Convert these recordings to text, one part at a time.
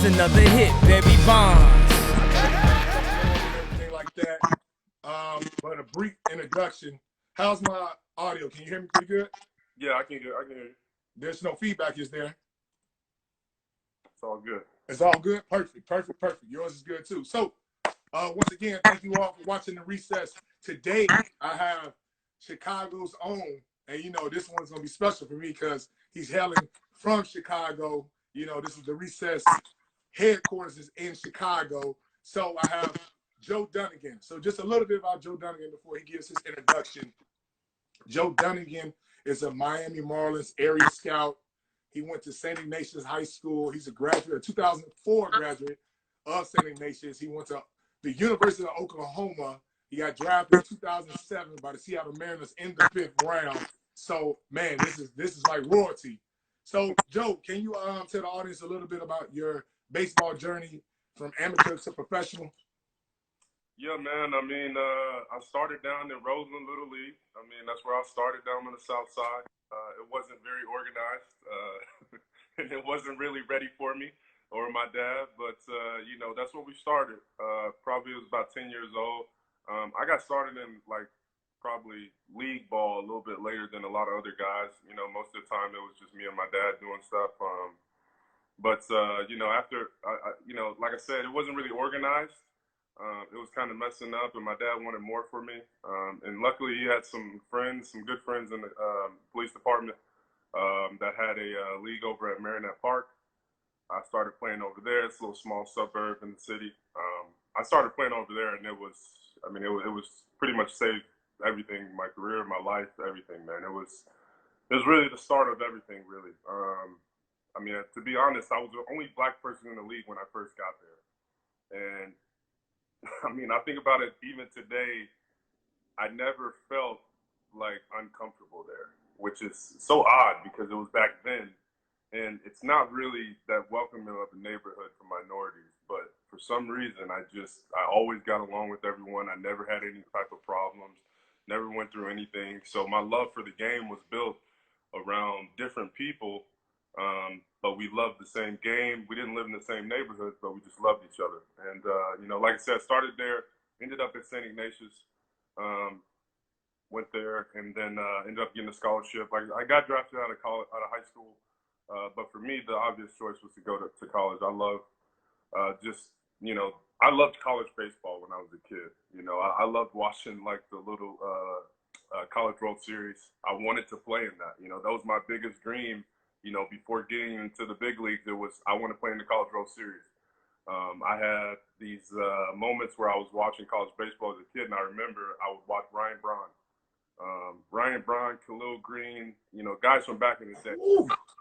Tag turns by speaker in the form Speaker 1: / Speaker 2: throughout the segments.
Speaker 1: another hit, baby Bonds.
Speaker 2: Everything like that. But a brief introduction. How's my audio? Can you hear me pretty good?
Speaker 3: Yeah, I can hear you.
Speaker 2: There's no feedback, is there?
Speaker 3: It's all good.
Speaker 2: It's all good? Perfect. Yours is good too. So, once again, thank you all for watching The Recess. Today, I have Chicago's own, and this one's going to be special for me because he's hailing from Chicago. This is The Recess headquarters is in Chicago. So, I have Joe Dunigan. So, just a little bit about Joe Dunigan before he gives his introduction. Joe Dunigan is a Miami Marlins area scout. He went to St. Ignatius High School. He's a graduate, a 2004 graduate of St. Ignatius. He went to the University of Oklahoma. He got drafted in 2007 by the Seattle Mariners in the 5th round. So, man, this is like royalty. So, Joe, can you tell the audience a little bit about your baseball journey from amateur to professional?
Speaker 3: Yeah, man. I mean, I started down in Roseland Little League. I mean, that's where I started down on the South Side. It wasn't very organized, and it wasn't really ready for me or my dad. But that's where we started. Probably was about 10 years old. I got started in probably league ball a little bit later than a lot of other guys. Most of the time it was just me and my dad doing stuff. But after like I said, it wasn't really organized. It was kind of messing up, and my dad wanted more for me. And luckily, he had some good friends in the police department that had a league over at Marinette Park. I started playing over there. It's a little small suburb in the city. I started playing over there, and it was pretty much saved everything, my career, my life, everything, man. It was really the start of everything, really. To be honest, I was the only black person in the league when I first got there. And I think about it even today, I never felt uncomfortable there, which is so odd because it was back then. And it's not really that welcoming of a neighborhood for minorities, but for some reason, I always got along with everyone. I never had any type of problems, never went through anything. So my love for the game was built around different people, but we loved the same game. We didn't live in the same neighborhood, but we just loved each other. And, like I said, started there, ended up at St. Ignatius, went there, and then ended up getting a scholarship. I got drafted out of high school. But for me, the obvious choice was to go to college. I love I loved college baseball when I was a kid. I loved watching the little College World Series. I wanted to play in that. That was my biggest dream. Before getting into the big leagues, I want to play in the College World Series. I had these moments where I was watching college baseball as a kid, and I remember I would watch Ryan Braun, Khalil Green, guys from back in the day.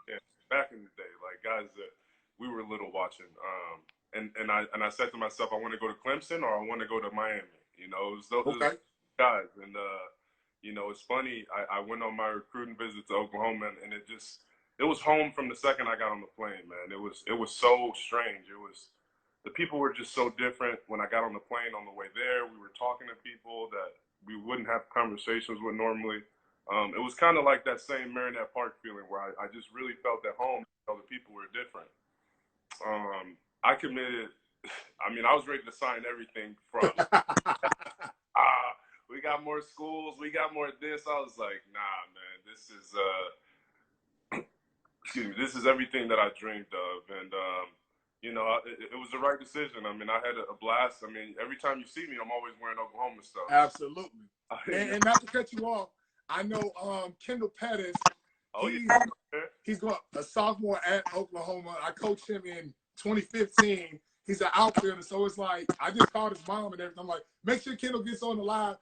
Speaker 3: Yeah, back in the day, guys that we were little watching. And I said to myself, I want to go to Clemson or I want to go to Miami. It was those guys. And it's funny. I went on my recruiting visit to Oklahoma, and it was home from the second I got on the plane, man. It was so strange. The people were just so different. When I got on the plane on the way there, we were talking to people that we wouldn't have conversations with normally. It was kind of like that same Marinette Park feeling where I just really felt at home. The people were different. I committed. I was ready to sign everything from. We got more schools. We got more this. I was like, nah, man. This is this is everything that I dreamed of, and it was the right decision. I had a blast. Every time you see me, I'm always wearing Oklahoma stuff.
Speaker 2: Absolutely. And not to cut you off, I know Kendall Pettis. He's going a sophomore at Oklahoma. I coached him in 2015. He's an outfielder, so it's like I just called his mom and everything. I'm like, make sure Kendall gets on the line.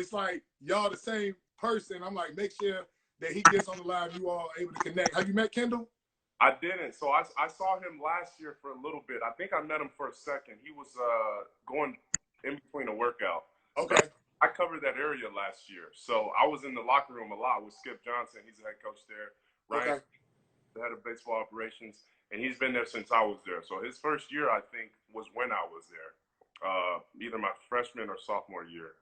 Speaker 2: It's like y'all the same person. I'm like, make sure that he gets on the line. You all able to connect. Have you met Kendall?
Speaker 3: I didn't. So I saw him last year for a little bit. I think I met him for a second. He was going in between a workout.
Speaker 2: Okay.
Speaker 3: I covered that area last year. So I was in the locker room a lot with Skip Johnson. He's the head coach there. Ryan, the head of baseball operations. And he's been there since I was there. So his first year, I think, was when I was there. Either my freshman or sophomore year.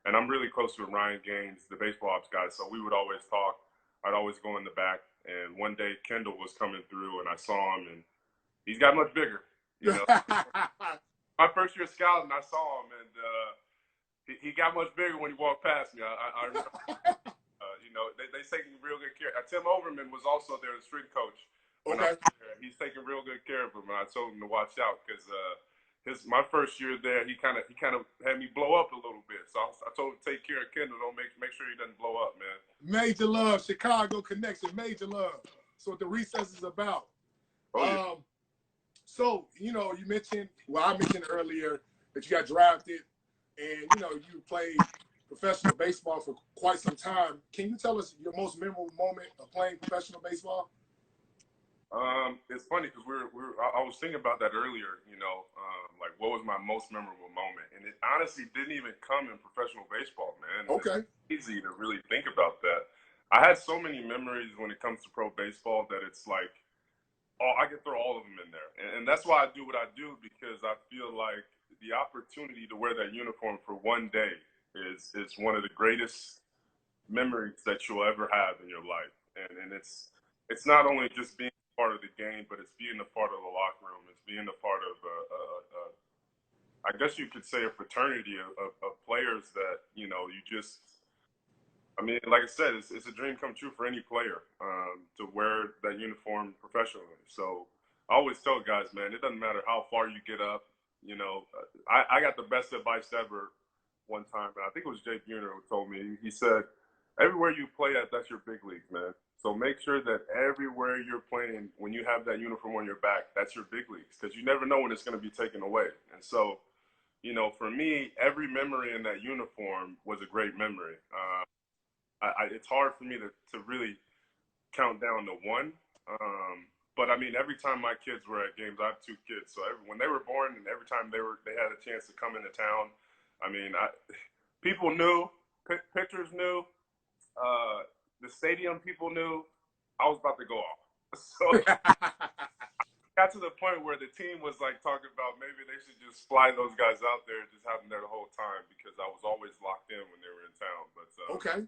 Speaker 3: And I'm really close with Ryan Gaines, the baseball ops guy. So we would always talk. I'd always go in the back. And one day Kendall was coming through and I saw him and he's got much bigger. You know, my first year scouting, I saw him, and he got much bigger when he walked past me. I remember, you know, they taking real good care. Tim Overman was also there, the strength coach.
Speaker 2: Okay.
Speaker 3: He's taking real good care of him, and I told him to watch out because my first year there, he kind of had me blow up a little bit. So I told him to take care of Kendall. Don't make sure he doesn't blow up, man.
Speaker 2: Major love, Chicago connection, major love. So what the recess is about.
Speaker 3: Oh, yeah.
Speaker 2: So, you know, you mentioned, well, I mentioned earlier that you got drafted and, you know, you played professional baseball for quite some time. Can you tell us your most memorable moment of playing professional baseball?
Speaker 3: It's funny because I was thinking about that earlier, you know, like what was my most memorable moment? And it honestly didn't even come in professional baseball, man.
Speaker 2: Okay.
Speaker 3: It's easy to really think about that. I had so many memories when it comes to pro baseball that it's like, oh, I can throw all of them in there. And that's why I do what I do, because I feel like the opportunity to wear that uniform for one day is one of the greatest memories that you'll ever have in your life. And it's not only just being part of the game, but it's being a part of the locker room. It's being a part of I guess you could say a fraternity of players that, you know, you just, I mean, like I said, it's a dream come true for any player to wear that uniform professionally. So I always tell guys, man, it doesn't matter how far you get up. You know, I got the best advice ever one time, and I think it was Jake Buhner who told me. He said, everywhere you play at, that's your big leagues, man. So make sure that everywhere you're playing, when you have that uniform on your back, that's your big leagues, because you never know when it's going to be taken away. And so, you know, for me, every memory in that uniform was a great memory. It's hard for me to really count down to one. But I mean, every time my kids were at games, I have two kids. So when they were born and every time they had a chance to come into town, I mean, people knew, pitchers knew, the stadium people knew I was about to go off. So got to the point where the team was like talking about maybe they should just fly those guys out there and just have them there the whole time, because I was always locked in when they were in town. But
Speaker 2: okay.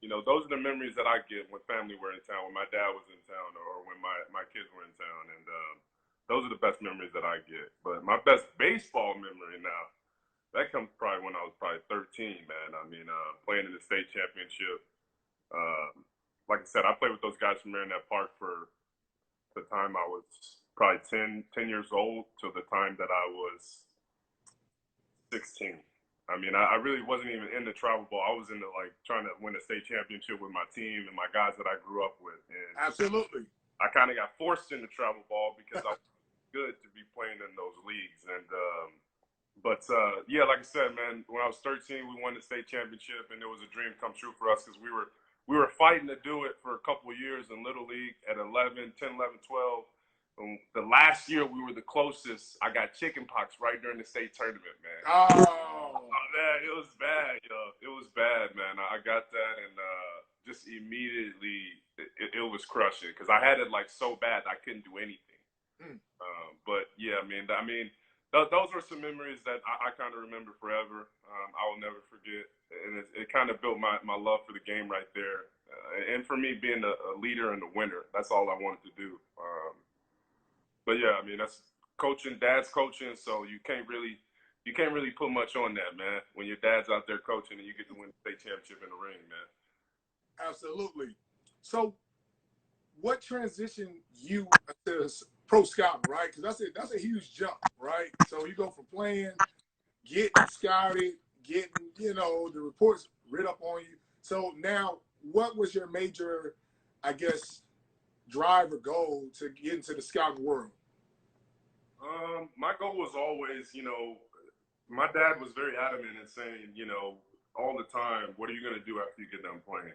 Speaker 3: You know, those are the memories that I get when family were in town, when my dad was in town, or when my kids were in town. And those are the best memories that I get. But my best baseball memory now, that comes probably when I was probably 13, man. I mean, playing in the state championship. Like I said, I played with those guys from Marinette Park for the time I was probably 10 years old to the time that I was 16. I mean, I really wasn't even into travel ball. I was into like trying to win a state championship with my team and my guys that I grew up with. And
Speaker 2: absolutely.
Speaker 3: I kind of got forced into travel ball because I was good to be playing in those leagues. And yeah, like I said, man, when I was 13, we won the state championship, and it was a dream come true for us because we were fighting to do it for a couple of years in Little League at 10, 11, 12. And the last year we were the closest. I got chicken pox right during the state tournament, man.
Speaker 2: Oh
Speaker 3: man, it was bad, yo. It was bad, man. I got that, and just immediately it was crushing because I had it like so bad I couldn't do anything. But yeah, I mean, those were some memories that I kind of remember forever. I will never forget, and it kind of built my love for the game right there. And for me, being a leader and a winner, that's all I wanted to do. But yeah, I mean, that's coaching. Dad's coaching, so you can't really put much on that, man. When your dad's out there coaching and you get to win the state championship in the ring, man.
Speaker 2: Absolutely. So, what transitioned you to pro scouting, right? Because that's a huge jump, right? So you go from playing, getting scouted, getting, you know, the reports read up on you. So now, what was your major, I guess, drive or goal to get into the scouting world?
Speaker 3: My goal was always, you know, my dad was very adamant in saying, you know, all the time, what are you going to do after you get done playing?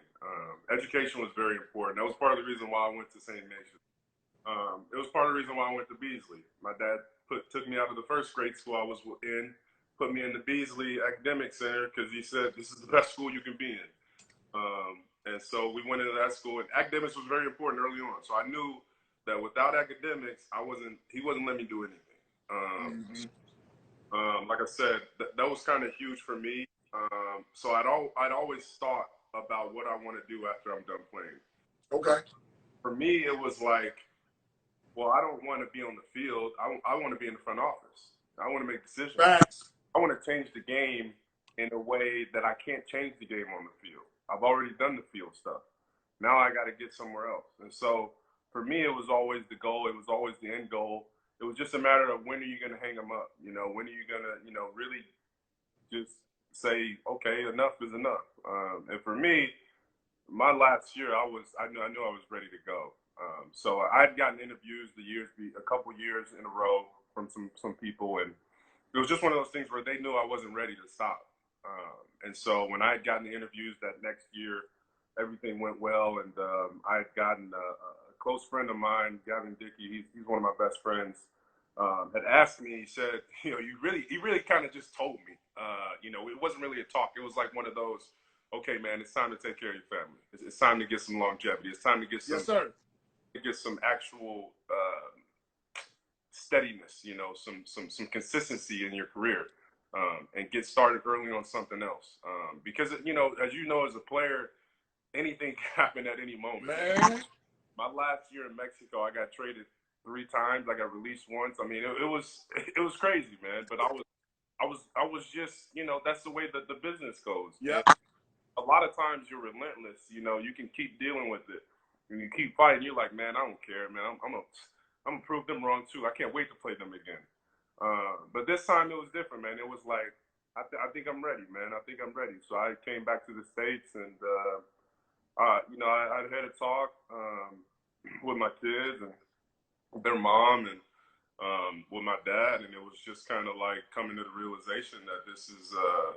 Speaker 3: Education was very important. That was part of the reason why I went to St. Ignatius. It was part of the reason why I went to Beasley. My dad took me out of the first grade school I was in, put me in the Beasley Academic Center because he said this is the best school you can be in. And so we went into that school, and academics was very important early on. So I knew that without academics, he wasn't letting me do anything. Like I said, that was kind of huge for me. So I'd always thought about what I want to do after I'm done playing.
Speaker 2: Okay.
Speaker 3: For me, it was like, well, I don't want to be on the field. I want to be in the front office. I want to make decisions.
Speaker 2: Facts.
Speaker 3: I want to change the game in a way that I can't change the game on the field. I've already done the field stuff. Now I got to get somewhere else. And so for me, it was always the goal. It was always the end goal. It was just a matter of when are you going to hang them up? You know, when are you going to, you know, really just say, okay, enough is enough. And for me, my last year, I knew I was ready to go. So I'd gotten interviews a couple years in a row from some people, and it was just one of those things where they knew I wasn't ready to stop. And so when I had gotten the interviews that next year, everything went well, and I had gotten a close friend of mine, Gavin Dickey. He's one of my best friends. Had asked me. He said, you know, he really kind of just told me. You know, it wasn't really a talk. It was like one of those, okay, man, it's time to take care of your family. It's time to get some longevity. It's time to get some,
Speaker 2: yes, sir.
Speaker 3: get some actual steadiness. You know, some consistency in your career, and get started early on something else. Because you know, as you know, as a player, anything can happen at any moment.
Speaker 2: Man.
Speaker 3: My last year in Mexico, I got traded 3 times. I got released once. I mean, it was crazy, man. But I was just, you know, that's the way that the business goes.
Speaker 2: Yeah.
Speaker 3: A lot of times you're relentless. You know, you can keep dealing with it, and you keep fighting. You're like, man, I don't care, man. I'm gonna prove them wrong too. I can't wait to play them again. But this time it was different, man. It was like, I think I'm ready, man. I think I'm ready. So I came back to the States, and you know, I had a talk with my kids and their mom, and with my dad, and it was just kind of like coming to the realization that this is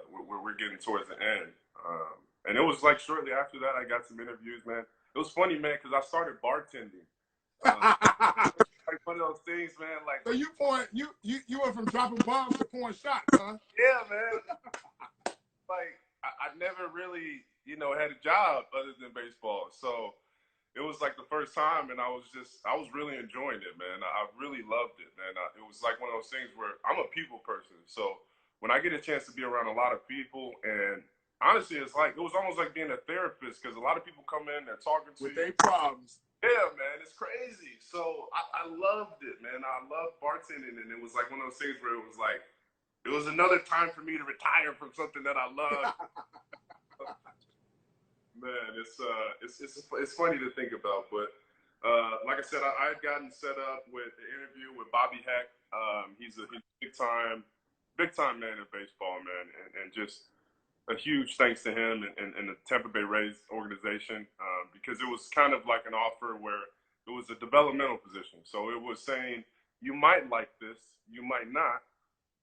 Speaker 3: we're getting towards the end. And it was like shortly after that I got some interviews, man. It was funny, man, because I started bartending. Like one of those things, man. Like,
Speaker 2: so you went from dropping bombs to pouring shots, huh?
Speaker 3: yeah, man. Like I never really, you know, had a job other than baseball, so it was like the first time, and I was really enjoying it, man. I really loved it, man. It was like one of those things where I'm a people person, so when I get a chance to be around a lot of people, and honestly, it was almost like being a therapist, because a lot of people come in, they're talking to
Speaker 2: with
Speaker 3: you.
Speaker 2: their problems.
Speaker 3: Yeah, man, it's crazy. So I loved it, man. I loved bartending, and it was like one of those things where it was like, it was another time for me to retire from something that I loved. Man, it's funny to think about, but like I said, I had gotten set up with the interview with Bobby Heck. He's a big time man in baseball, man, and just a huge thanks to him and the Tampa Bay Rays organization, because it was kind of like an offer where it was a developmental position. So it was saying, you might like this, you might not.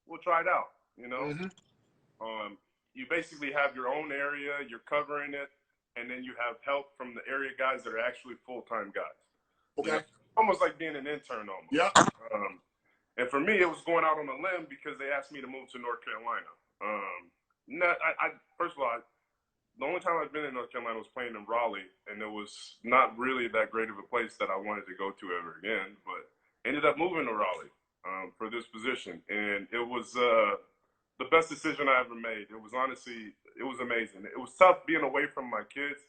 Speaker 3: We'll try it out, you know? Mm-hmm. You basically have your own area, you're covering it, and then you have help from the area guys that are actually full-time guys.
Speaker 2: Okay.
Speaker 3: You know, almost like being an intern almost.
Speaker 2: Yeah.
Speaker 3: And for me, it was going out on a limb because they asked me to move to North Carolina. First of all, the only time I've been in North Carolina was playing in Raleigh, and it was not really that great of a place that I wanted to go to ever again, but ended up moving to Raleigh for this position. And it was the best decision I ever made. It was amazing. It was tough being away from my kids,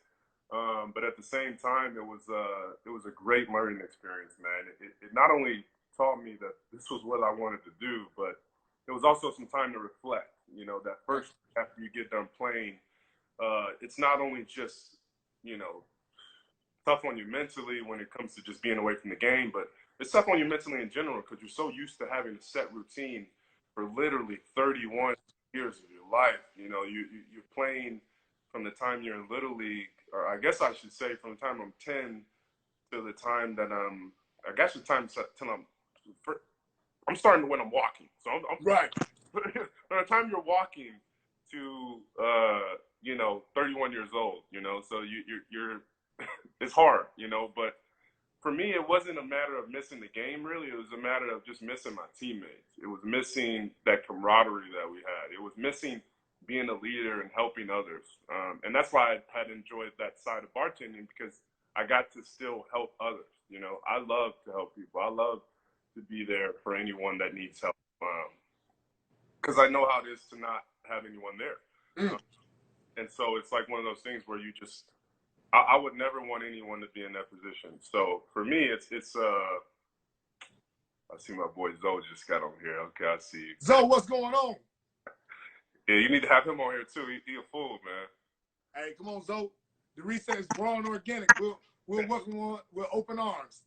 Speaker 3: but at the same time, it was a great learning experience, man. It not only taught me that this was what I wanted to do, but it was also some time to reflect. You know, that first after you get done playing, it's not only just, you know, tough on you mentally when it comes to just being away from the game, but it's tough on you mentally in general because you're so used to having a set routine for literally 31 years of your life. You know, you're playing from the time you're in Little League, or I guess I should say from the time I'm 10 to the time that I guess the time till I'm starting when I'm walking. So I'm
Speaker 2: right.
Speaker 3: By the time you're walking to, you know, 31 years old, you know, so you're it's hard, you know, but for me, it wasn't a matter of missing the game, really. It was a matter of just missing my teammates. It was missing that camaraderie that we had. It was missing being a leader and helping others. And that's why I had enjoyed that side of bartending, because I got to still help others. You know, I love to help people. I love to be there for anyone that needs help, because I know how it is to not have anyone there. And so it's like one of those things where you just, I would never want anyone to be in that position. So for me, it's I see my boy Zoe just got on here. Okay, I see you.
Speaker 2: Zoe, what's going on?
Speaker 3: Yeah, you need to have him on here too. He a fool, man.
Speaker 2: Hey, come on, Zoe. The reset is raw and organic. We'll welcome on with open arms.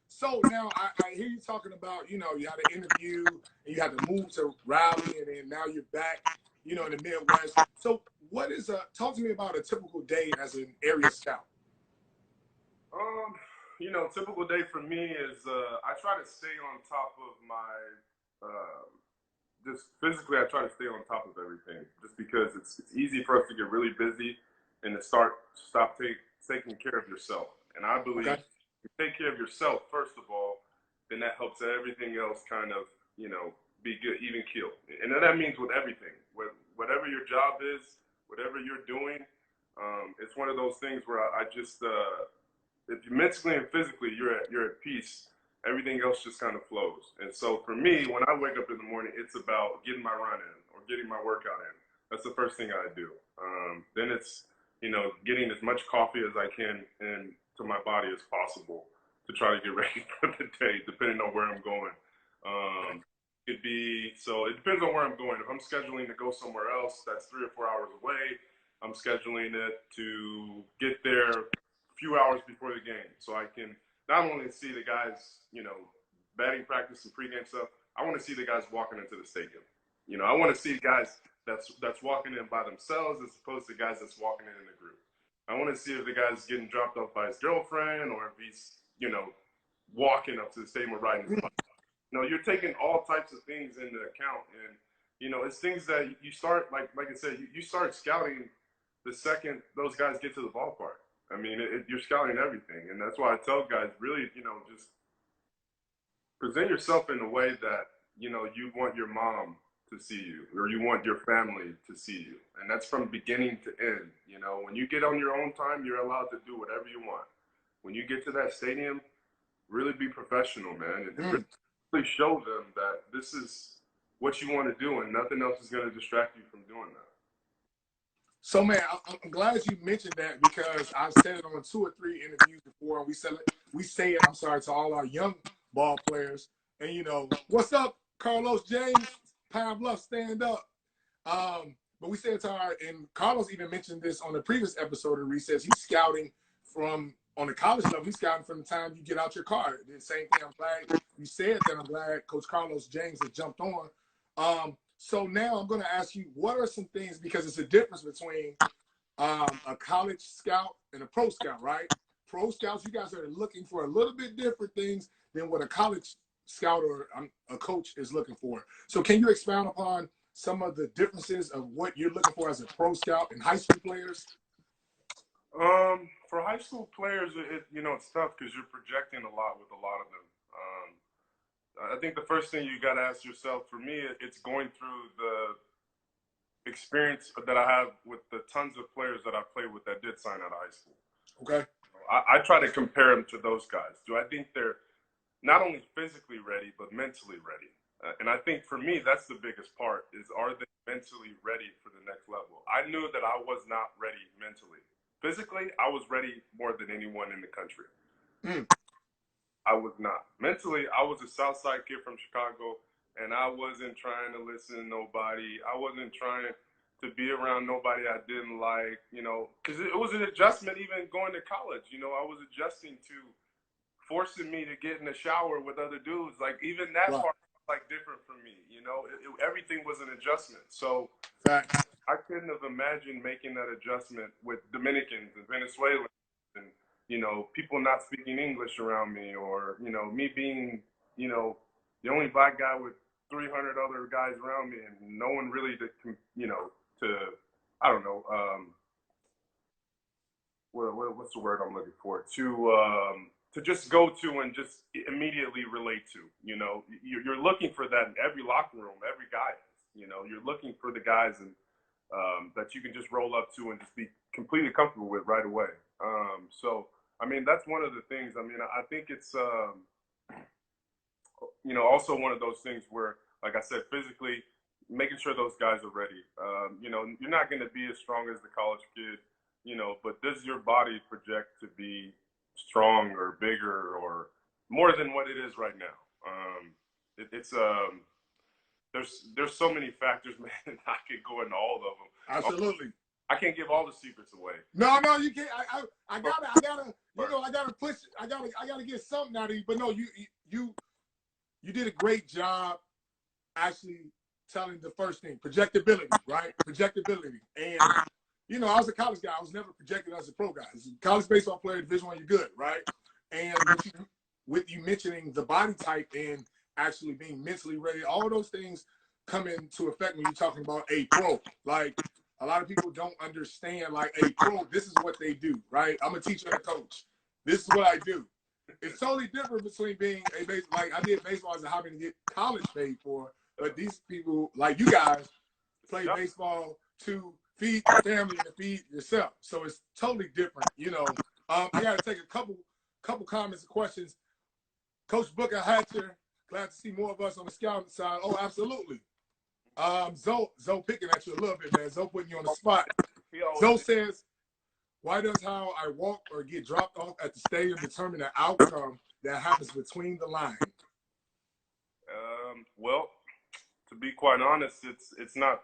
Speaker 2: So now I hear you talking about, you know, you had an interview and you had to move to Raleigh, and then now you're back, you know, in the Midwest. So what is talk to me about a typical day as an area scout?
Speaker 3: You know, typical day for me is I try to stay on top of my just physically. I try to stay on top of everything, just because it's easy for us to get really busy and to stop taking care of yourself. And I believe if you take care of yourself first of all, then that helps everything else kind of, you know, be good, even keel. And that means with everything, whatever your job is, whatever you're doing. It's one of those things where I just if you mentally and physically you're at peace, everything else just kind of flows. And so for me, when I wake up in the morning, it's about getting my run in or getting my workout in. That's the first thing I do. Then it's, you know, getting as much coffee as I can into my body as possible to try to get ready for the day, depending on where I'm going. It depends on where I'm going. If I'm scheduling to go somewhere else that's 3 or 4 hours away, I'm scheduling it to get there a few hours before the game, so I can not only see the guys, you know, batting practice and pregame stuff. I want to see the guys walking into the stadium. You know, I want to see guys that's walking in by themselves as opposed to guys that's walking in a group. I want to see if the guy's getting dropped off by his girlfriend or if he's, you know, walking up to the stadium or riding his bike. You know, you're taking all types of things into account, and you know, it's things that you start like I said, you start scouting the second those guys get to the ballpark. I mean, you're scouting everything, and that's why I tell guys, really, you know, just present yourself in a way that, you know, you want your mom to see you or you want your family to see you, and that's from beginning to end. You know, when you get on your own time, you're allowed to do whatever you want. When you get to that stadium, really be professional, man, and really show them that this is what you want to do, and nothing else is going to distract you from doing that.
Speaker 2: So, man, I'm glad you mentioned that, because I've said it on 2 or 3 interviews before, and we say it, I'm sorry, to all our young ball players. And, you know, what's up, Carlos James? Pine Bluff, stand up. But we say it to and Carlos even mentioned this on the previous episode of Recess. He's scouting on the college level. He's scouting from the time you get out your car. The same thing. I'm glad you said that. I'm glad Coach Carlos James has jumped on. So now I'm going to ask you, what are some things, because it's a difference between a college scout and a pro scout, right? Pro scouts, you guys are looking for a little bit different things than what a college scout or a coach is looking for. So can you expound upon some of the differences of what you're looking for as a pro scout and high school players?
Speaker 3: For high school players, you know, it's tough because you're projecting a lot with a lot of them. I think the first thing you got to ask yourself, for me, it's going through the experience that I have with the tons of players that I played with that did sign out of high school.
Speaker 2: Okay.
Speaker 3: I try to compare them to those guys. Do I think they're not only physically ready, but mentally ready? And I think for me, that's the biggest part, is are they mentally ready for the next level? I knew that I was not ready mentally. Physically, I was ready more than anyone in the country. I was not. Mentally, I was a Southside kid from Chicago, and I wasn't trying to listen to nobody. I wasn't trying to be around nobody I didn't like, you know, because it was an adjustment even going to college. You know, I was adjusting to forcing me to get in the shower with other dudes. Like, even that part was, like, different for me, you know. Everything was an adjustment. So I couldn't have imagined making that adjustment with Dominicans and Venezuelans and, you know, people not speaking English around me, or, you know, me being, you know, the only black guy with 300 other guys around me, and no one really to, you know, I don't know, what's the word I'm looking for? To just go to and just immediately relate to, you know. You're looking for that in every locker room, every guy, you know. You're looking for the guys and that you can just roll up to and just be completely comfortable with right away. So, I mean, that's one of the things. I mean, I think it's, you know, also one of those things where, like I said, physically, making sure those guys are ready. You know, you're not going to be as strong as the college kid, you know, but does your body project to be strong or bigger or more than what it is right now? It's there's so many factors, man. I could go into all of them.
Speaker 2: Absolutely.
Speaker 3: I can't give all the secrets away.
Speaker 2: No, you can't. I gotta, you know, I gotta push. I gotta get something out of you. But no, you did a great job actually telling the first thing, projectability, right? Projectability. And you know, I was a college guy. I was never projected as a pro guy. As a college baseball player, Division I, you're good, right? And with you mentioning the body type and actually being mentally ready, all those things come into effect when you're talking about a pro. Like, a lot of people don't understand, like, a pro, this is what they do, right? I'm a teacher and a coach. This is what I do. It's totally different between being a like, I did baseball as a hobby to get college paid for, but these people, like you guys, play baseball to feed your family and to feed yourself. So it's totally different, you know. I got to take a couple comments and questions. Coach Booker Hatcher, glad to see more of us on the scouting side. Oh, absolutely. Zoe picking at you a little bit, man. Zoe putting you on the spot. Zoe says, why does how I walk or get dropped off at the stadium determine the outcome that happens between the line?
Speaker 3: Well, to be quite honest, it's not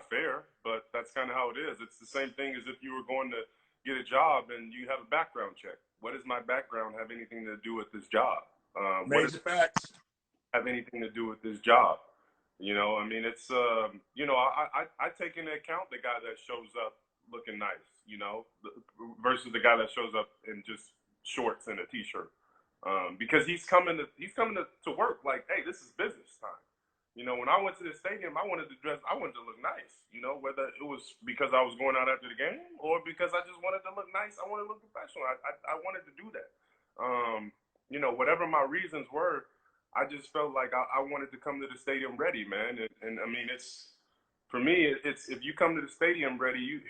Speaker 3: fair, but that's kind of how it is. It's the same thing as if you were going to get a job and you have a background check. What does my background have anything to do with this job?
Speaker 2: Major facts.
Speaker 3: Have anything to do with this job? You know, I mean, it's you know, I take into account the guy that shows up looking nice, you know, versus the guy that shows up in just shorts and a t-shirt, because he's coming to work like, hey, this is business time. You know, when I went to the stadium, I wanted to look nice, you know, whether it was because I was going out after the game or because I just wanted to look nice. I wanted to look professional. I wanted to do that. You know, whatever my reasons were, I just felt like I wanted to come to the stadium ready, man. And I mean, for me, it's if you come to the stadium ready,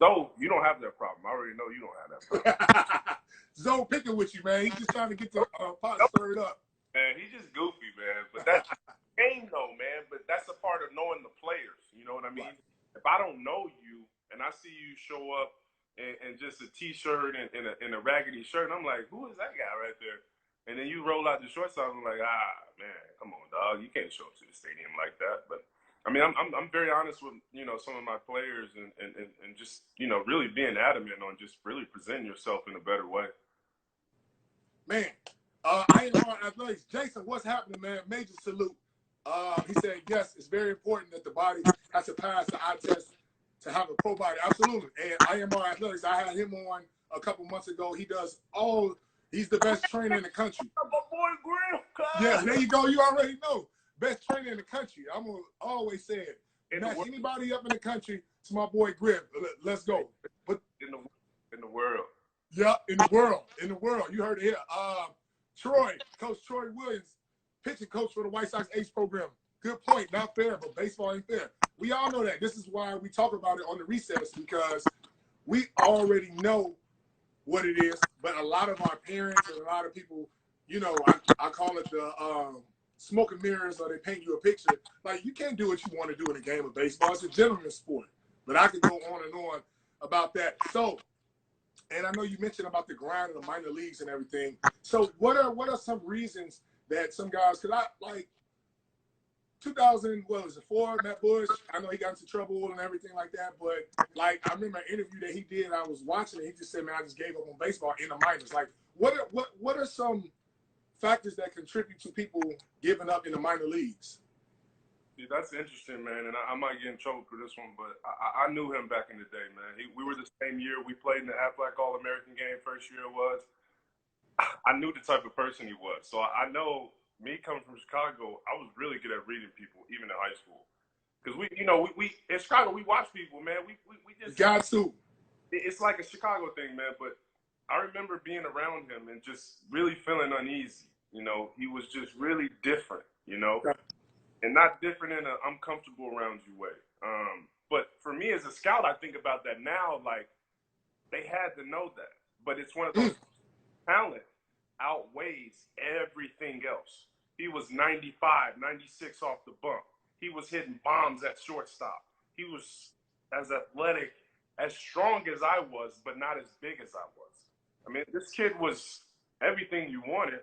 Speaker 3: though you don't have that problem. I already know you don't have that problem.
Speaker 2: Zoe picking with you, man. He's just trying to get the pot stirred up.
Speaker 3: Man, he's just goofy, man. But that's game, though, man. But that's a part of knowing the players. You know what I mean? Right. If I don't know you and I see you show up in just a t-shirt and in a raggedy shirt, I'm like, who is that guy right there? And then you roll out the shorts, I'm like, man, come on, dog. You can't show up to the stadium like that. But I mean, I'm very honest with, you know, some of my players and just, you know, really being adamant on just really presenting yourself in a better way.
Speaker 2: Man, I ain't on athletics. Jason, what's happening, man? Major salute. He said, yes, it's very important that the body has to pass the eye test to have a pro body. Absolutely. And I am on athletics. I had him on a couple months ago. He's the best trainer in the country.
Speaker 3: My boy Griff.
Speaker 2: Yeah, there you go. You already know. Best trainer in the country. I'm going to always say it. Match anybody up in the country to my boy Griff. Let's go. But
Speaker 3: in the world.
Speaker 2: Yeah, in the world. In the world. You heard it here. Coach Troy Williams, pitching coach for the White Sox Ace program. Good point. Not fair, but baseball ain't fair. We all know that. This is why we talk about it on the recess, because we already know what it is. But a lot of our parents and a lot of people, you know, I call it the smoke and mirrors, or they paint you a picture. Like, you can't do what you want to do in a game of baseball. It's a gentleman's sport. But I could go on and on about that. So, and I know you mentioned about the grind of the minor leagues and everything. So what are some reasons that some guys, because I like 2004, Matt Bush, I know he got into trouble and everything like that, but like I remember an interview that he did, I was watching it, he just said, man, I just gave up on baseball in the minors. Like what are some factors that contribute to people giving up in the minor leagues?
Speaker 3: Yeah, that's interesting, man, and I might get in trouble for this one, but I knew him back in the day, man. We were the same year. We played in the Aflac All-American game first year it was. I knew the type of person he was. So I know, me coming from Chicago, I was really good at reading people, even in high school. Because we in Chicago, we watch people, man. We just
Speaker 2: got to.
Speaker 3: It's like a Chicago thing, man, but I remember being around him and just really feeling uneasy. You know, he was just really different, you know. And not different in a I'm comfortable around you way. But for me as a scout, I think about that now, like they had to know that. But it's one of those talent outweighs everything else. He was 95, 96 off the bump. He was hitting bombs at shortstop. He was as athletic, as strong as I was, but not as big as I was. I mean, this kid was everything you wanted.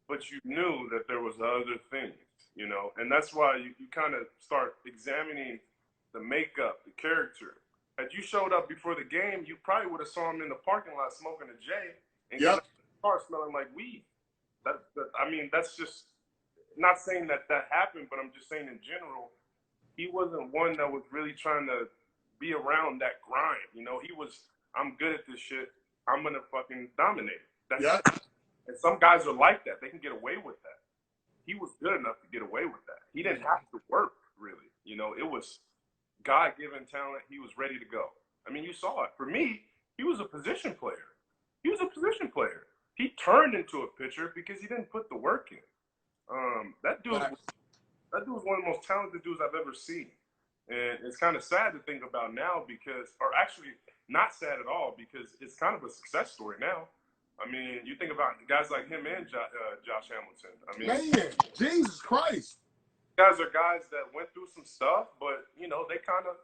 Speaker 3: but you knew that there was other things, you know, and that's why you kind of start examining the makeup, the character. Had you showed up before the game, you probably would have saw him in the parking lot smoking a J and getting
Speaker 2: Yep.
Speaker 3: in the car smelling like weed. I mean, that's just not saying that that happened, but I'm just saying in general, he wasn't one that was really trying to be around that grind. You know, he was, I'm good at this shit. I'm gonna fucking dominate. That's
Speaker 2: Yep.
Speaker 3: it. And some guys are like that. They can get away with that. He was good enough to get away with that. He didn't have to work really. You know, it was God-given talent. He was ready to go. I mean, you saw it. For me, he was a position player. He was a position player. He turned into a pitcher because he didn't put the work in. That dude was one of the most talented dudes I've ever seen. And it's kind of sad to think about now because, or actually not sad at all because it's kind of a success story now. I mean, you think about guys like him and Josh Hamilton. I mean,
Speaker 2: Man, Jesus Christ.
Speaker 3: guys are guys that went through some stuff, but, you know, they kind of,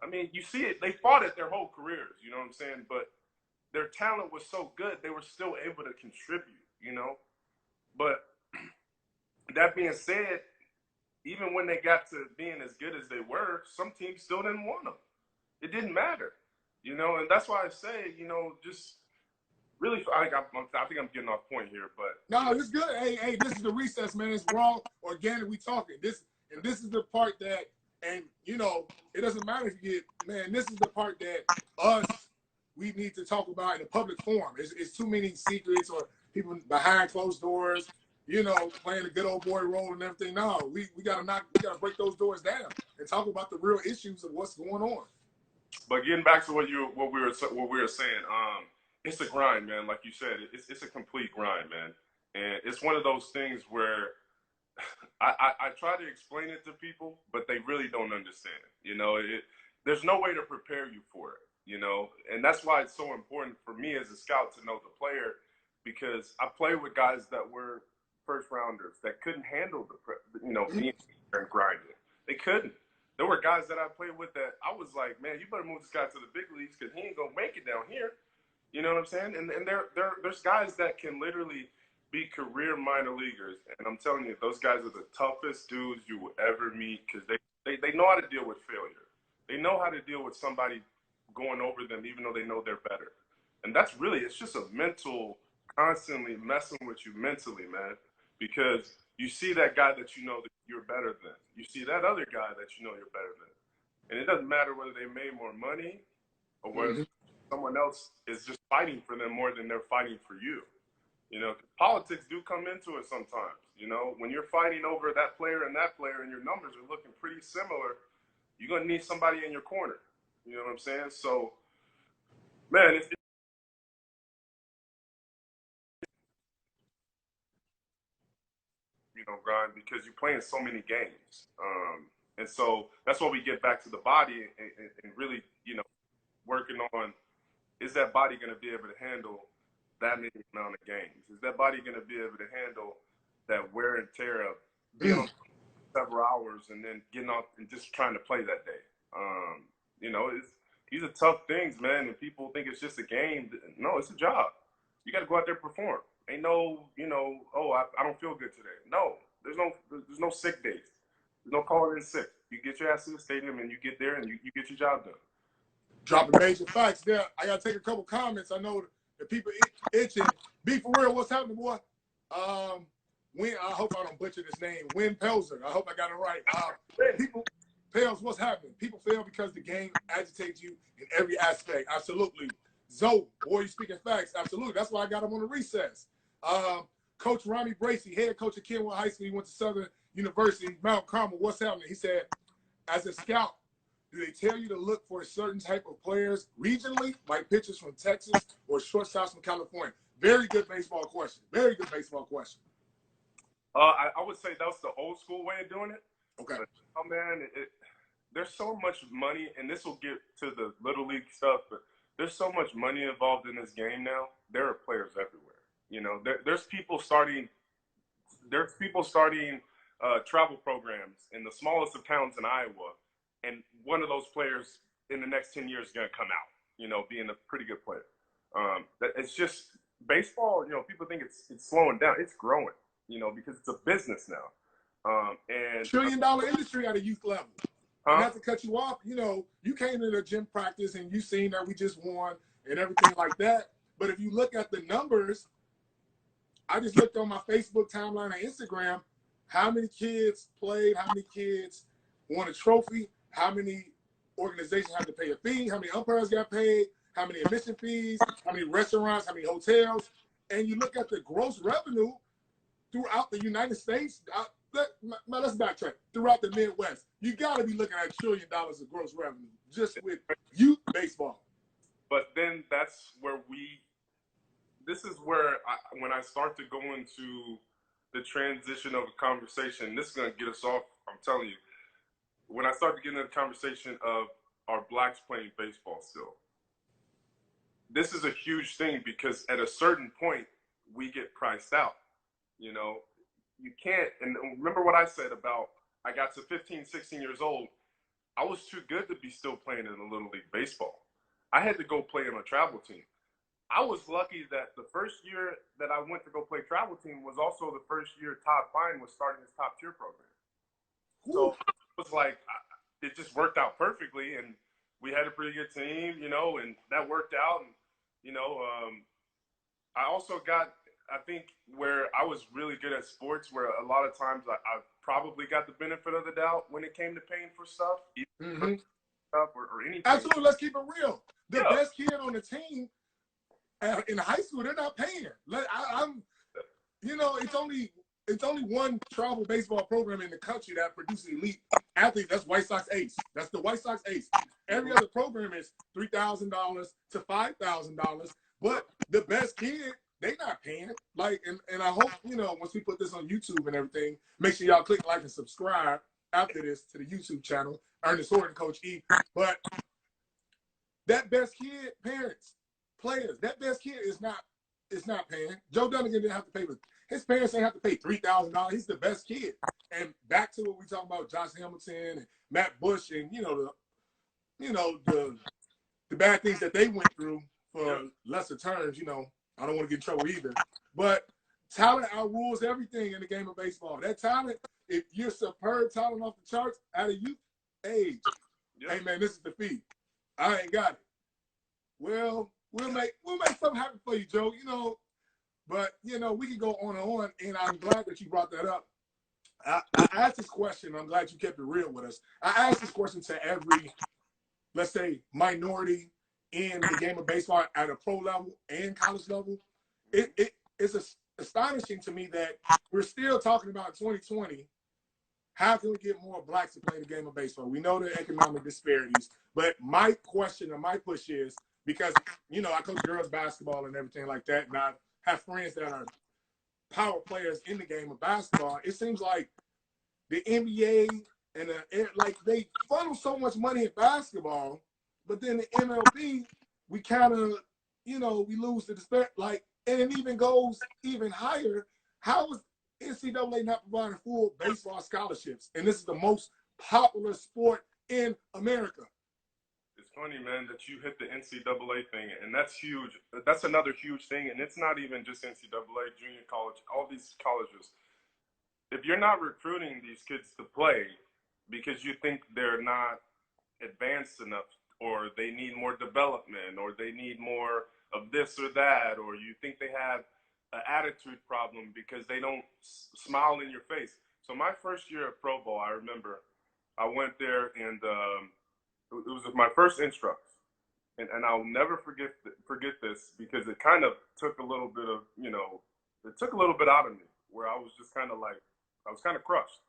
Speaker 3: I mean, you see it. They fought it their whole careers, you know what I'm saying? But their talent was so good, they were still able to contribute, you know? But that being said, even when they got to being as good as they were, some teams still didn't want them. It didn't matter, you know? And that's why I say, you know, just really, I think I'm getting off point here, but.
Speaker 2: No, it's good. Hey, this is the recess, man. It's raw, organic. We talking. This is the part that, and you know, it doesn't matter if you get, man. This is the part that we need to talk about in a public forum. It's too many secrets or people behind closed doors, you know, playing a good old boy role and everything. No, we gotta break those doors down and talk about the real issues of what's going on.
Speaker 3: But getting back to what we were saying, it's a grind, man. Like you said, it's a complete grind, man. And it's one of those things where I try to explain it to people, but they really don't understand. You know, there's no way to prepare you for it. You know, and that's why it's so important for me as a scout to know the player, because I play with guys that were first rounders that couldn't handle being and grinding. They couldn't. There were guys that I played with that I was like, man, you better move this guy to the big leagues because he ain't gonna make it down here. You know what I'm saying? And there's guys that can literally be career minor leaguers, and I'm telling you, those guys are the toughest dudes you will ever meet because they know how to deal with failure. They know how to deal with somebody going over them, even though they know they're better. And that's really, it's just a mental, constantly messing with you mentally, man, because you see that guy that you know that you're better than. You see that other guy that you know you're better than. And it doesn't matter whether they made more money or whether someone else is just fighting for them more than they're fighting for you. You know, politics do come into it sometimes. You know, when you're fighting over that player and your numbers are looking pretty similar, you're going to need somebody in your corner. You know what I'm saying? So, man, grind because you're playing so many games. And so that's why we get back to the body and really, you know, working on, is that body going to be able to handle that many amount of games? Is that body going to be able to handle that wear and tear of being on several hours and then getting off and just trying to play that day? You know, these are tough things, man, and people think it's just a game. No, it's a job. You got to go out there and perform. Ain't no, you know, oh, I don't feel good today. No, there's no sick days. There's no calling in sick. You get your ass to the stadium and you get there and you get your job done.
Speaker 2: Dropping major facts there. I gotta take a couple comments. I know the people itching. Be for real. What's happening, boy? I hope I don't butcher this name. Win Pelzer. I hope I got it right. People, Pels, what's happening? People fail because the game agitates you in every aspect. Absolutely. Zoe, boy, you speaking facts. Absolutely. That's why I got him on the recess. Coach Ronnie Bracey, head coach at Kenwood High School. He went to Southern University, Mount Carmel. What's happening? He said, as a scout, do they tell you to look for a certain type of players regionally, like pitchers from Texas or shortstops from California? Very good baseball question. Very good baseball question.
Speaker 3: I would say that's the old school way of doing it.
Speaker 2: Okay.
Speaker 3: But, oh, man, there's so much money, and this will get to the Little League stuff, but there's so much money involved in this game now. There are players everywhere. You know, there's people starting travel programs in the smallest of towns in Iowa, and one of those players in the next 10 years is going to come out, you know, being a pretty good player. It's just baseball, people think it's slowing down. It's growing, because it's a business now. And
Speaker 2: $1 trillion industry at a youth level.
Speaker 3: huh?
Speaker 2: Not to cut you off, you came to the gym practice and you seen that we just won and everything like that. But if you look at the numbers, I just looked on my Facebook timeline and Instagram, how many kids played, how many kids won a trophy, how many organizations had to pay a fee, how many umpires got paid, how many admission fees, how many restaurants, how many hotels. And you look at the gross revenue throughout the United States. Let's backtrack. Throughout the Midwest, you got to be looking at $1 trillion of gross revenue just with youth baseball.
Speaker 3: But then this is where when I start to go into the transition of a conversation, this is going to get us off, I'm telling you. When I start to get into the conversation of are blacks playing baseball still, this is a huge thing because at a certain point, we get priced out. You can't, and remember what I said about I got to 15, 16 years old, I was too good to be still playing in the Little League Baseball. I had to go play on a travel team. I was lucky that the first year that I went to go play travel team was also the first year Todd Fine was starting his top tier program. So it was like, it just worked out perfectly, and we had a pretty good team, and that worked out. And, I also got, I think, where I was really good at sports, where a lot of times I probably got the benefit of the doubt when it came to paying for stuff, either stuff or anything.
Speaker 2: Absolutely, let's keep it real. The best kid on the team in high school, they're not paying. It's only one travel baseball program in the country that produces elite athletes. That's White Sox Ace. That's the White Sox Ace. Every other program is $3,000 to $5,000. But the best kid, they not paying. And I hope, once we put this on YouTube and everything, make sure y'all click like and subscribe after this to the YouTube channel, Ernest Horton, Coach E. But that best kid, parents, players, that best kid is not paying. Joe Dunigan didn't have to pay, but his parents ain't have to pay $3,000. He's the best kid. And back to what we talking about, Josh Hamilton and Matt Bush, and the bad things that they went through for lesser terms. I don't want to get in trouble either. But talent outrules everything in the game of baseball. That talent, if you're superb talent off the charts at a youth age, hey man, this is the fee. I ain't got it. Well, we'll make something happen for you, Joe. But we can go on and on, and I'm glad that you brought that up. I asked this question. I'm glad you kept it real with us. I asked this question to every, let's say, minority in the game of baseball at a pro level and college level. It's astonishing to me that we're still talking about 2020. How can we get more blacks to play the game of baseball? We know the economic disparities, but my question or my push is, because, I coach girls basketball and everything like that, and I have friends that are power players in the game of basketball. It seems like the NBA and they funnel so much money in basketball, but then the MLB, we kind of, we lose the disparity. And it even goes even higher. How is NCAA not providing full baseball scholarships? And this is the most popular sport in America.
Speaker 3: It's funny, man, that you hit the NCAA thing, and that's huge. That's another huge thing, and it's not even just NCAA, junior college, all these colleges. If you're not recruiting these kids to play because you think they're not advanced enough, or they need more development, or they need more of this or that, or you think they have an attitude problem because they don't smile in your face. So my first year at Pro Bowl, I remember I went there, and it was my first instructs, and I'll never forget this, because it kind of took a little bit of, it took a little bit out of me, where I was just kind of like, I was kind of crushed.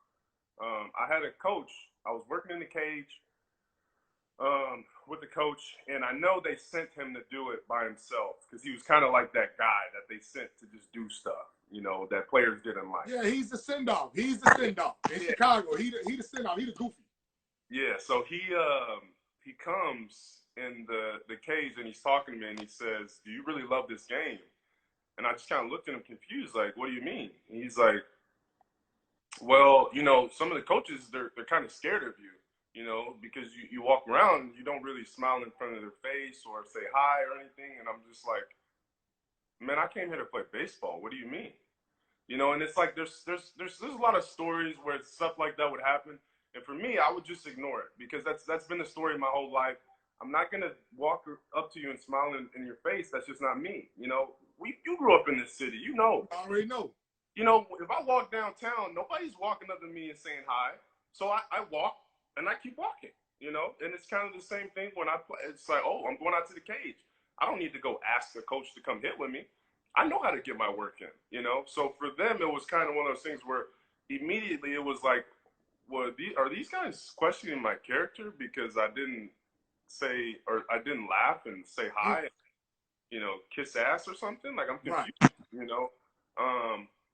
Speaker 3: I had a coach. I was working in the cage with the coach, and I know they sent him to do it by himself, because he was kind of like that guy that they sent to just do stuff, that players didn't like.
Speaker 2: Yeah, he's the send-off. He's the send-off in Chicago. He the send-off. He the goofy.
Speaker 3: Yeah, so he comes in the cage, and he's talking to me, and he says, "Do you really love this game?" And I just kind of looked at him confused, like, "What do you mean?" And he's like, "Well, some of the coaches, they're kind of scared of you, because you walk around, you don't really smile in front of their face or say hi or anything." And I'm just like, man, I came here to play baseball. What do you mean? You know, and it's like there's a lot of stories where stuff like that would happen, and for me, I would just ignore it because that's been the story my whole life. I'm not gonna walk up to you and smile in your face. That's just not me. You know, you grew up in this city. You know.
Speaker 2: I already know.
Speaker 3: You know, if I walk downtown, nobody's walking up to me and saying hi. So I walk and I keep walking. You know, and it's kind of the same thing when I play. It's like, oh, I'm going out to the cage. I don't need to go ask the coach to come hit with me. I know how to get my work in, you know? So for them, it was kind of one of those things where immediately it was like, well, are these guys questioning my character because I didn't say, or I didn't laugh and say hi, and, you know, kiss ass or something? Like, I'm confused,
Speaker 2: right.
Speaker 3: you know?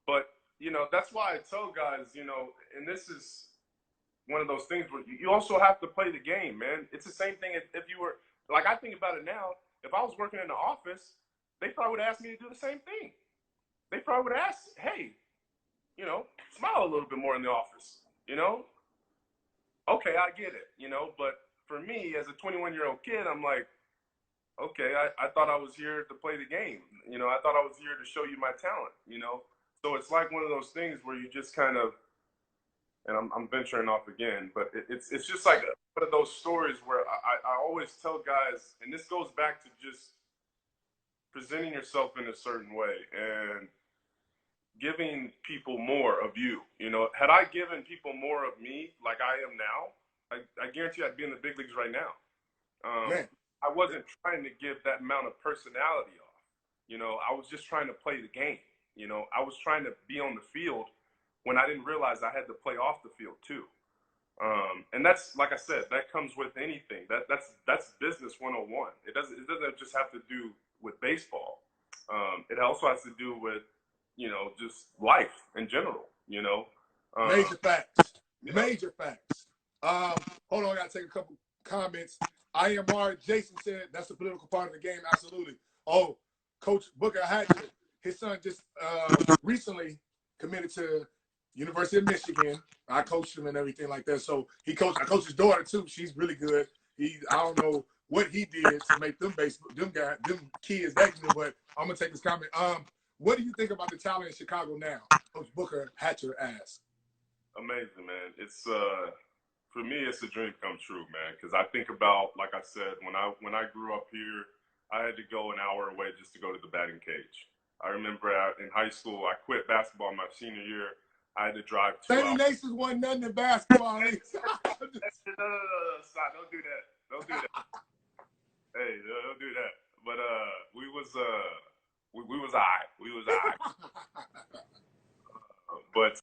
Speaker 3: But, you know, that's why I tell guys, you know, and this is one of those things where you also have to play the game, man. It's the same thing if you were, like, I think about it now, if I was working in the office, they probably would ask me to do the same thing. They probably would ask, hey, you know, smile a little bit more in the office, you know? Okay, I get it, you know, but for me, as a 21-year-old kid, I'm like, okay, I thought I was here to play the game. You know, I thought I was here to show you my talent, you know? So it's like one of those things where you just kind of, and I'm venturing off again, but it's just like one of those stories where I always tell guys, and this goes back to just presenting yourself in a certain way and giving people more of you. You know, had I given people more of me like I am now, I guarantee I'd be in the big leagues right now. I wasn't trying to give that amount of personality off. You know, I was just trying to play the game. You know, I was trying to be on the field when I didn't realize I had to play off the field too. And that's, like I said, that comes with anything. That's business 101. It doesn't just have to do with baseball. It also has to do with, you know, just life in general, you know.
Speaker 2: Major facts. Major facts. Hold on, I gotta take a couple comments. I am Mark. Jason said that's the political part of the game. Absolutely. Oh, Coach Booker Hatcher, his son just recently committed to University of Michigan. I coached him and everything like that. So I coached his daughter too. She's really good. I don't know what he did to make them kids that good, but I'm gonna take this comment. What do you think about the talent in Chicago now? Coach Booker Hatcher asked.
Speaker 3: Amazing, man. It's for me, it's a dream come true, man. Because I think about, like I said, when I grew up here, I had to go an hour away just to go to the batting cage. I remember in high school, I quit basketball my senior year. I had to drive 2 hours.
Speaker 2: St. Ignatius wasn't nothing in basketball.
Speaker 3: No, stop. Don't do that. Don't do that. Hey, don't do that. But we was all right. We was all right. But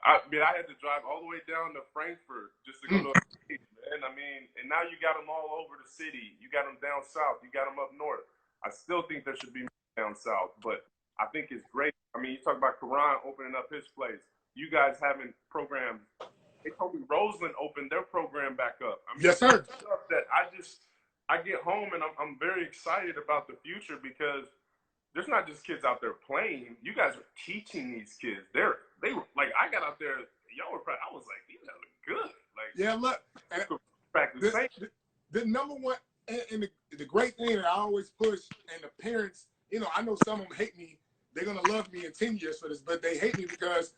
Speaker 3: I had to drive all the way down to Frankfurt just to go to a stage, man. I mean, and now you got them all over the city. You got them down south. You got them up north. I still think there should be down south, but I think it's great. I mean, you talk about Karan opening up his place. You guys having programs. They told me Roseland opened their program back up. I mean,
Speaker 2: yes, sir.
Speaker 3: Stuff that I get home and I'm very excited about the future because there's not just kids out there playing. You guys are teaching these kids. They were like, I got out there, y'all were I was like, these guys look good. Like,
Speaker 2: yeah, look. The number one and the great thing that I always push, and the parents, you know, I know some of them hate me. They're gonna love me in 10 years for this, but they hate me because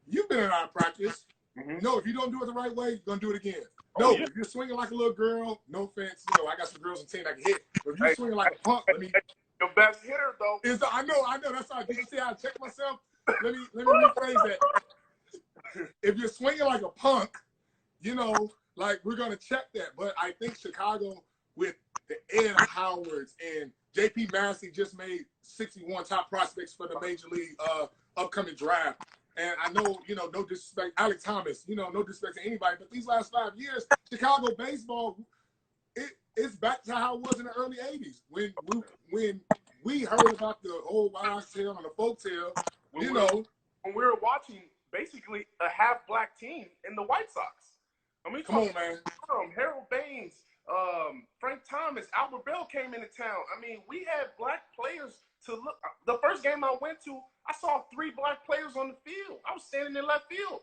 Speaker 2: you've been in our practice. Mm-hmm. No, if you don't do it the right way, you're gonna do it again. No, if you're swinging like a little girl, no offense, you know, I got some girls on the team that can hit. But if you're swinging like a punk,
Speaker 3: your best hitter though.
Speaker 2: I know. That's how. Did you see how I check myself? Let me rephrase that. If you're swinging like a punk, you know, like we're gonna check that. But I think Chicago with the Ed Howards and J.P. Massey just made 61 top prospects for the major league upcoming draft. And I know, you know, no disrespect, Alex Thomas, you know, no disrespect to anybody, but these last 5 years, Chicago baseball, it's back to how it was in the early 80s when we heard about the old wives' tale and the folk tale, when
Speaker 3: we were watching basically a half-black team in the White Sox. I mean,
Speaker 2: come on, man.
Speaker 3: Harold Baines, Frank Thomas, Albert Bell came into town. I mean, we had black players to look. The first game I went to, I saw 3 black players on the field. I was standing in left field.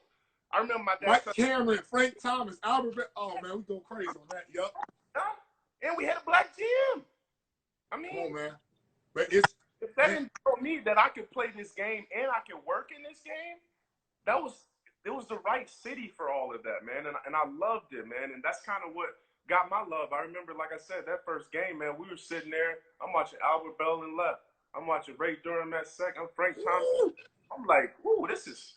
Speaker 3: I remember my dad.
Speaker 2: Mike Cameron, Frank Thomas, Albert Bell. Oh, man, we go crazy on that. Yup.
Speaker 3: And we had a black gym. I mean,
Speaker 2: come on, man. But
Speaker 3: if that didn't tell me that I could play this game and I could work in this game, it was the right city for all of that, man. And I loved it, man. And that's kind of what got my love. I remember, like I said, that first game, man, we were sitting there. I'm watching Albert Bellin left. I'm watching Ray Durham at second. I'm Frank Thompson. I'm like, ooh, this is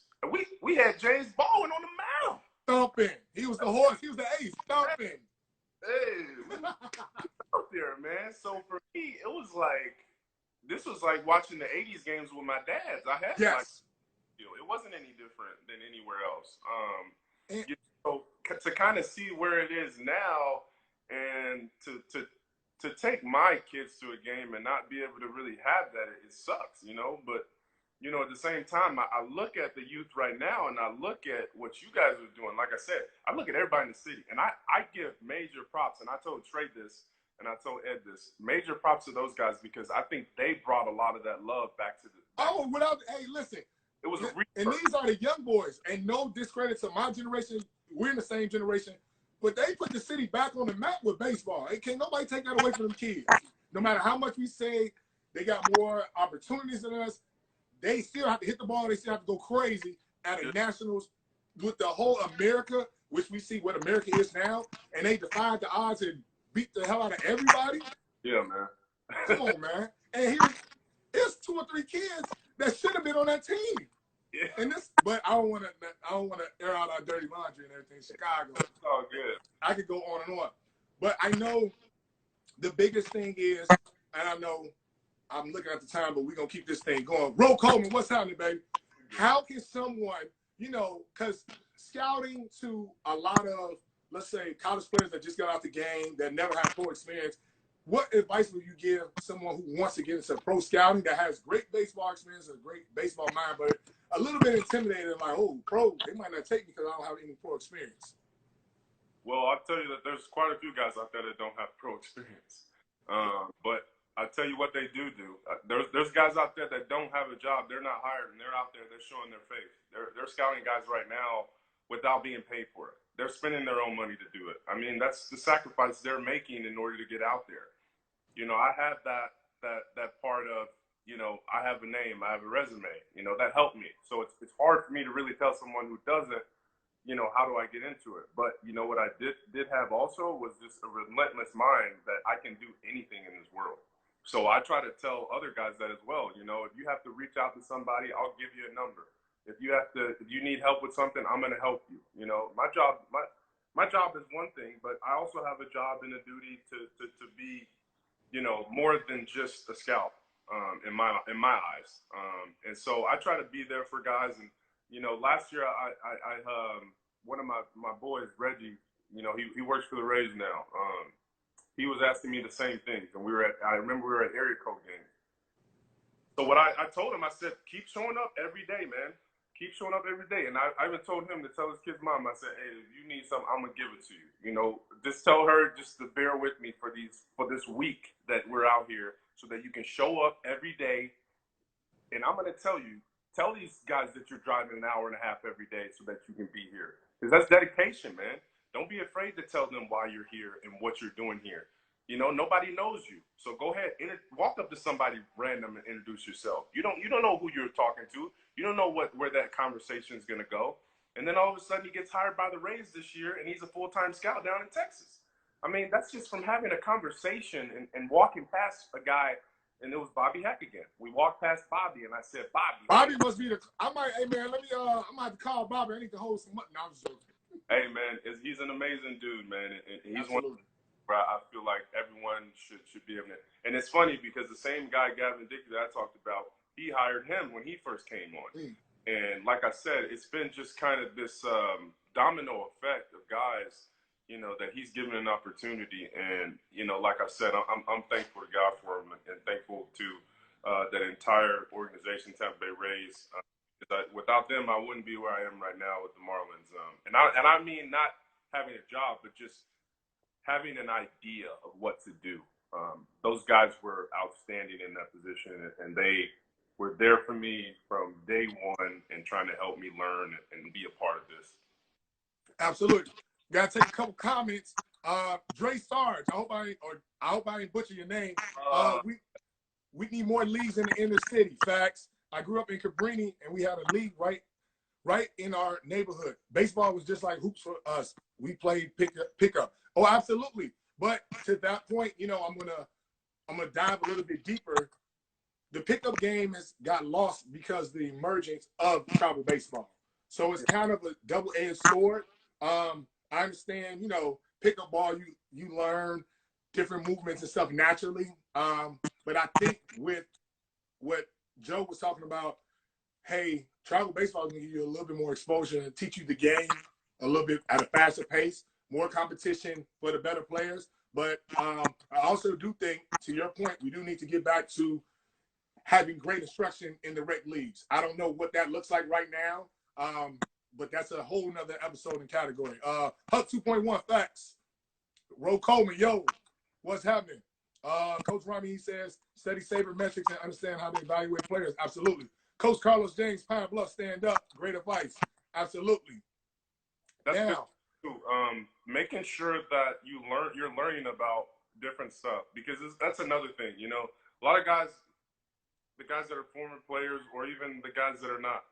Speaker 3: we had James Baldwin on the mound.
Speaker 2: Thumping. He was the horse. He was the ace. Thumping.
Speaker 3: Hey, out there, man. So for me, this was like watching the 80s games with my dads. I had it wasn't any different than anywhere else. So to kind of see where it is now, and to take my kids to a game and not be able to really have that, it sucks, you know. But you know, at the same time, I look at the youth right now, and I look at what you guys are doing. Like I said, I look at everybody in the city, and I give major props. And I told Trey this, and I told Ed this. Major props to those guys, because I think they brought a lot of that love back to the.
Speaker 2: Hey, listen.
Speaker 3: It was
Speaker 2: and these are the young boys, and no discredit to my generation. We're in the same generation, but they put the city back on the map with baseball. Hey, can't nobody take that away from them kids. No matter how much we say they got more opportunities than us, they still have to hit the ball. They still have to go crazy at the Nationals with the whole America, which we see what America is now, and they defied the odds and beat the hell out of everybody.
Speaker 3: Yeah, man.
Speaker 2: Come on, man. And here's 2 or 3 kids that should have been on that team.
Speaker 3: Yeah.
Speaker 2: And but I don't want to air out our dirty laundry and everything. Chicago.
Speaker 3: It's all good.
Speaker 2: I could go on and on, but I know the biggest thing is, and I know I'm looking at the time, but we're gonna keep this thing going. Ro Coleman, what's happening, baby? How can someone, you know, because scouting to a lot of, let's say, college players that just got out the game that never had pro experience, what advice would you give someone who wants to get into pro scouting that has great baseball experience, a great baseball mind, but a little bit intimidated, like, oh, pro, they might not take me because I don't have any pro experience?
Speaker 3: Well, I'll tell you that there's quite a few guys out there that don't have pro experience. But I'll tell you what they do. There's guys out there that don't have a job. They're not hired, and they're out there. They're showing their face. They're scouting guys right now without being paid for it. They're spending their own money to do it. I mean, that's the sacrifice they're making in order to get out there. You know, I have that part of, you know, I have a name, I have a resume. You know, that helped me. So it's hard for me to really tell someone who doesn't, you know, how do I get into it? But, you know, what I did have also was just a relentless mind that I can do anything in this world. So I try to tell other guys that as well. You know, if you have to reach out to somebody, I'll give you a number. If you need help with something, I'm going to help you. You know, my job is one thing, but I also have a job and a duty to be, you know, more than just a scout in my eyes. And so I try to be there for guys. And, you know, last year I one of my boys, Reggie, you know, he works for the Rays now. He was asking me the same things, and I remember we were at area code games. So what I told him, I said, keep showing up every day, man. Keep showing up every day. And I even told him to tell his kid's mom, I said, hey, if you need something, I'm going to give it to you. You know, just tell her just to bear with me for this week that we're out here so that you can show up every day. And I'm going to tell these guys that you're driving an hour and a half every day so that you can be here. Because that's dedication, man. Don't be afraid to tell them why you're here and what you're doing here. You know, nobody knows you. So go ahead, walk up to somebody random and introduce yourself. You don't know who you're talking to. You don't know where that conversation is going to go. And then all of a sudden he gets hired by the Rays this year, and he's a full-time scout down in Texas. I mean, that's just from having a conversation and walking past a guy, and it was Bobby Heck again. We walked past Bobby, and I said, Bobby must be
Speaker 2: hey, man, I might have to call Bobby. I need to hold some up. No, I'm just joking.
Speaker 3: Hey, man, he's an amazing dude, man. And he's
Speaker 2: Absolutely.
Speaker 3: Where I feel like everyone should be able to. And it's funny because the same guy, Gavin Dickey, that I talked about, he hired him when he first came on. And like I said, it's been just kind of this domino effect of guys, you know, that he's given an opportunity. And, you know, like I said, I'm thankful to God for him and thankful to that entire organization, Tampa Bay Rays. Without them, I wouldn't be where I am right now with the Marlins. And I mean not having a job, but just having an idea of what to do. Those guys were outstanding in that position, and they were there for me from day one and trying to help me learn and be a part of this.
Speaker 2: Absolutely. Got to take a couple comments. Dre Sarge, I hope I didn't butcher your name. we need more leagues in the inner city. Facts. I grew up in Cabrini, and we had a league right in our neighborhood. Baseball was just like hoops for us. We played pickup. Oh, absolutely. But to that point, you know, I'm gonna dive a little bit deeper. The pickup game has got lost because of the emergence of travel baseball. So it's kind of a double-edged sword. I understand, you know, pickup ball, you learn different movements and stuff naturally. But I think with what Joe was talking about, hey, travel baseball is going to give you a little bit more exposure and teach you the game a little bit at a faster pace, more competition for the better players. But I also do think, to your point, we do need to get back to having great instruction in the rec leagues. I don't know what that looks like right now, but that's a whole nother episode and category. Huck 2.1 facts. Ro Coleman, yo, what's happening? Coach Rami, he says, study sabermetrics and understand how to evaluate players. Absolutely. Coach Carlos James, Pine Bluff, stand up. Great advice. Absolutely.
Speaker 3: That's good too. Making sure that you're learning about different stuff, because that's another thing. You know, a lot of guys, the guys that are former players, or even the guys that are not,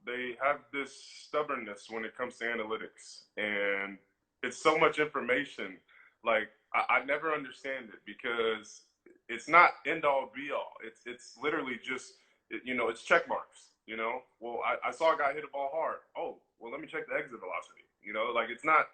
Speaker 3: they have this stubbornness when it comes to analytics, and it's so much information. Like I never understand it, because it's not end all be all. It's literally just, you know, it's check marks. You know, well, I saw a guy hit a ball hard. Oh, well, let me check the exit velocity. You know, like it's not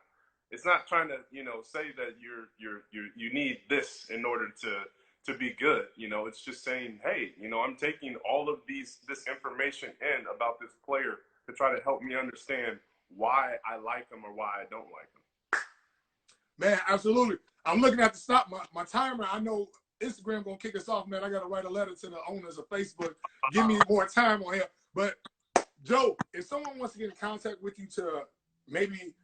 Speaker 3: trying to, you know, say that you need this in order to be good. You know, it's just saying, hey, you know, I'm taking all of this information in about this player to try to help me understand why I like him or why I don't like him.
Speaker 2: Man, absolutely. I'm looking at the stop my timer. I know Instagram gonna kick us off, man. I gotta write a letter to the owners of Facebook. Give me more time on here. But Joe, if someone wants to get in contact with you to maybe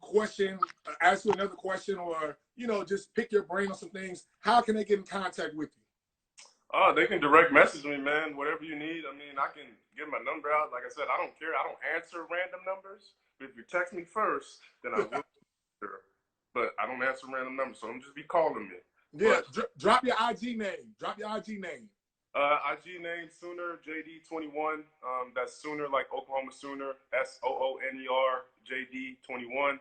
Speaker 2: question, ask you another question, or, you know, just pick your brain on some things, how can they get in contact with you?
Speaker 3: They can direct message me, man. Whatever you need. I mean, I can give my number out. Like I said, I don't care. I don't answer random numbers. But if you text me first, then I will answer. But I don't answer random numbers, so don't just be calling me.
Speaker 2: Yeah, drop your IG name. Drop your IG name.
Speaker 3: IG name Sooner JD21. That's Sooner like Oklahoma Sooner. SOONER JD21.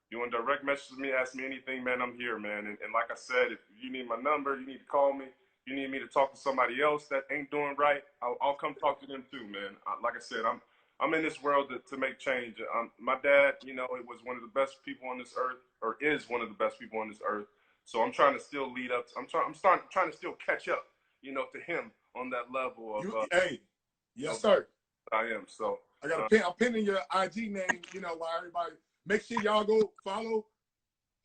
Speaker 3: You want to direct message me, ask me anything, man, I'm here, man. And like I said, if you need my number, you need to call me. You need me to talk to somebody else that ain't doing right, I'll come talk to them too, man. Like I said, I'm in this world to make change. My dad, you know, it was one of the best people on this earth, or is one of the best people on this earth. So I'm trying to still lead up. I'm trying to still catch up, you know, to him on that level of.
Speaker 2: Hey, yes, sir.
Speaker 3: I am. So
Speaker 2: I got a pin. I'm pinning your IG name. You know, while everybody, make sure y'all go follow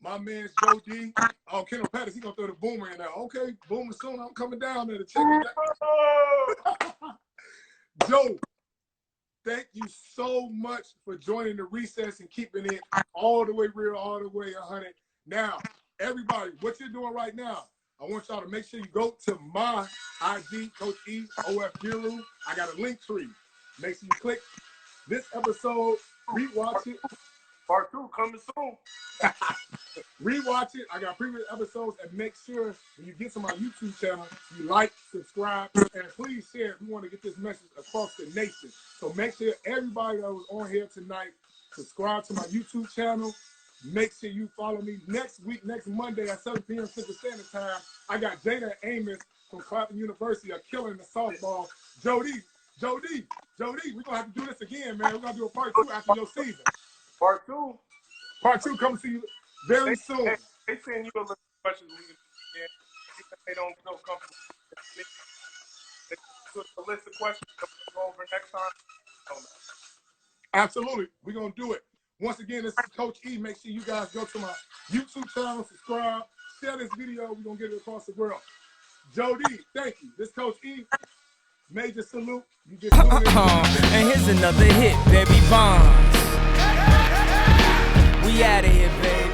Speaker 2: my man Joe D. Oh, Kendall Pettis, he gonna throw the boomer in there. Okay, boomer soon. I'm coming down there to check it out. Joe, thank you so much for joining the recess and keeping it all the way real, all the way 100. Now, everybody, what you're doing right now, I want y'all to make sure you go to my IG, Coach E, OF Guru. I got a link tree. Make sure you click this episode, rewatch it.
Speaker 3: Part 2 coming soon.
Speaker 2: Rewatch it. I got previous episodes, and make sure when you get to my YouTube channel, you like, subscribe, and please share. We want to get this message across the nation. So make sure everybody that was on here tonight, subscribe to my YouTube channel. Make sure you follow me next week, next Monday at 7 p.m. Central Standard Time. I got Jada Amos from Clapton University, a killer in the softball. Joe D, we're going to have to do this again, man. We're going to do a part 2 after your season.
Speaker 3: Part 2.
Speaker 2: Part 2 coming to you very soon.
Speaker 3: They send you a list of questions they don't feel comfortable. They put a list of questions to go over next time.
Speaker 2: Absolutely. We're going to do it. Once again, this is Coach E. Make sure you guys go to my YouTube channel, subscribe, share this video. We're going to get it across the world. Joe D, thank you. This is Coach E. Major salute. You just
Speaker 1: and here's another hit, baby Bonds. We out of here, baby.